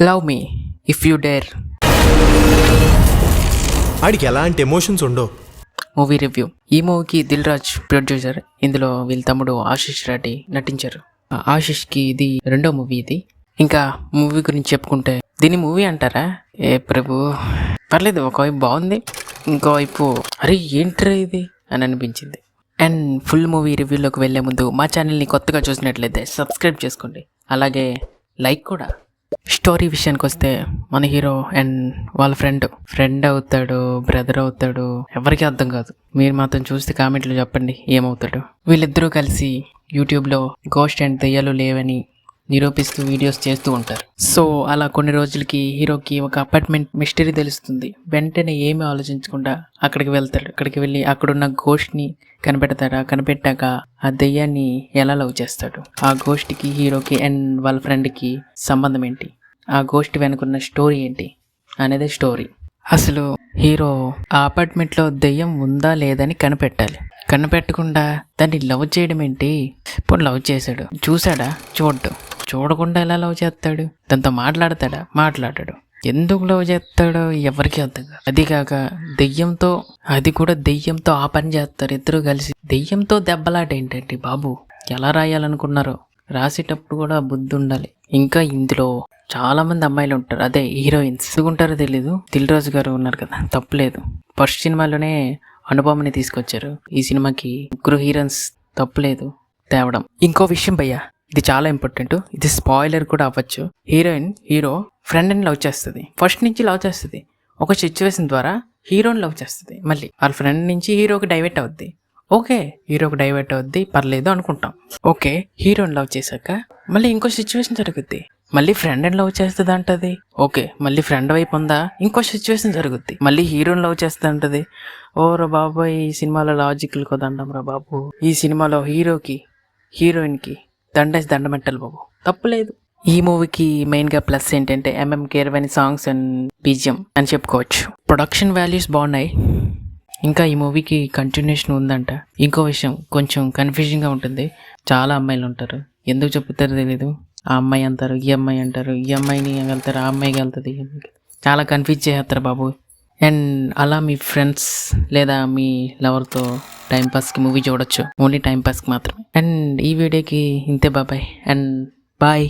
Love me if you dare. ఆడికి ఎలాంటి emotions ఉండవు. Movie review. ఈ మూవీకి దిల్ రాజ్ ప్రొడ్యూసర్. ఇందులో వీళ్ళ తమ్ముడు ఆశిష్ రెడ్డి నటించారు. ఆశిష్కి ఇది రెండో మూవీ. ఇది ఇంకా మూవీ గురించి చెప్పుకుంటే దీని మూవీ అంటారా? ఏ ప్రభు, పర్లేదు. ఒకవైపు బాగుంది, ఇంకోవైపు అరే ఏంట్రా ఇది అని అనిపించింది. అండ్ ఫుల్ మూవీ రివ్యూలోకి వెళ్ళే ముందు మా ఛానల్ని కొత్తగా చూసినట్లయితే సబ్స్క్రైబ్ చేసుకోండి, అలాగే లైక్ కూడా. స్టోరీ విషయానికి వస్తే మన హీరో అండ్ వాళ్ళ ఫ్రెండ్ అవుతాడు, బ్రదర్ అవుతాడు, ఎవరికీ అర్థం కాదు. మీరు మాత్రం చూస్తే కామెంట్లో చెప్పండి ఏమవుతాడు. వీళ్ళిద్దరూ కలిసి యూట్యూబ్లో గోస్ట్ అండ్ దెయ్యాలు లేవని నిరూపిస్తూ వీడియోస్ చేస్తూ ఉంటారు. సో అలా కొన్ని రోజులకి హీరోకి ఒక అపార్ట్మెంట్ మిస్టరీ తెలుస్తుంది. వెంటనే ఏమీ ఆలోచించకుండా అక్కడికి వెళ్తాడు. అక్కడికి వెళ్ళి అక్కడున్న గోస్ట్ని కనిపెడతాడు. కనిపెట్టాక ఆ దెయ్యాన్ని ఎలా లవ్ చేస్తాడు, ఆ గోస్ట్కి హీరోకి అండ్ వాళ్ళ ఫ్రెండ్కి సంబంధం ఏంటి, ఆ గోస్ట్ వెనుకున్న స్టోరీ ఏంటి అనేది స్టోరీ. అసలు హీరో ఆ అపార్ట్మెంట్లో దెయ్యం ఉందా లేదని కనిపెట్టాలి. కనిపెట్టకుండా దాన్ని లవ్ చేయడం ఏంటి? ఇప్పుడు లవ్ చేశాడు, చూసాడా? చూడకుండా ఎలా లవ్ చేస్తాడు? దాంతో మాట్లాడతాడు. ఎందుకు లవ్ చేస్తాడో ఎవరికి అర్థం కాదు. అది కాక దెయ్యంతో ఆ పని చేస్తారు ఇద్దరు కలిసి. దెయ్యంతో దెబ్బలాట ఏంటండి బాబు? ఎలా రాయాలనుకున్నారో రాసేటప్పుడు కూడా బుద్ధి ఉండాలి. ఇంకా ఇందులో చాలా మంది అమ్మాయిలు ఉంటారు, అదే హీరోయిన్స్. ఎందుకుంటారో తెలీదు. దిల్ రాజు గారు ఉన్నారు కదా, తప్పులేదు. ఫస్ట్ సినిమాలోనే అనుపమని తీసుకొచ్చారు. ఈ సినిమాకి ముగ్గురు హీరోయిన్స్, తప్పులేదు తేవడం. ఇంకో విషయం భయ్యా, ఇది చాలా ఇంపార్టెంట్. ఇది స్పాయిలర్ కూడా అవ్వచ్చు. హీరో ఫ్రెండ్ని లవ్ చేస్తుంది. ఫస్ట్ నుంచి లవ్ చేస్తుంది. ఒక సిచ్యువేషన్ ద్వారా హీరోని లవ్ చేస్తుంది. మళ్ళీ వాళ్ళ ఫ్రెండ్ నుంచి హీరోకి డైవర్ట్ అవుద్ది. ఓకే, హీరోకి డైవర్ట్ అవుద్ది, పర్లేదు అనుకుంటాం. ఓకే, హీరోని లవ్ చేశాక మళ్ళీ ఇంకో సిచ్యువేషన్ జరుగుద్ది. మళ్ళీ ఫ్రెండ్ని లవ్ చేస్తుంది అంటది. ఓకే, మళ్ళీ ఫ్రెండ్ వైపు ఉందా, ఇంకో సిచ్యువేషన్ జరుగుద్ది. మళ్ళీ హీరోని లవ్ చేస్తుంది అంటది. ఓరా బాబోయ్, ఈ సినిమాలో లాజికల్ కొదండం రా బాబు. ఈ సినిమాలో హీరోయిన్కి దండమెట్టాలి బాబు, తప్పులేదు. ఈ మూవీకి మెయిన్గా ప్లస్ ఏంటంటే MM Keeravani songs and BGM అని చెప్పుకోవచ్చు. ప్రొడక్షన్ వాల్యూస్ బాగున్నాయి. ఇంకా ఈ మూవీకి కంటిన్యూషన్ ఉందంట. ఇంకో విషయం, కొంచెం కన్ఫ్యూజింగ్గా ఉంటుంది. చాలా అమ్మాయిలు ఉంటారు, ఎందుకు చెప్తారో తెలీదు. ఆ అమ్మాయి అంటారు, ఈ అమ్మాయి అంటారు, ఈ అమ్మాయిని వెళ్తారు, ఆ అమ్మాయికి వెళ్తుంది. చాలా కన్ఫ్యూజ్ చేస్తారు బాబు. అండ్ అలా మీ ఫ్రెండ్స్ లేదా మీ లవర్తో టైంపాస్కి మూవీ చూడొచ్చు, ఓన్లీ టైంపాస్కి మాత్రమే. అండ్ ఈ వీడియోకి ఇంతే బాబాయ్ అండ్ బాయ్.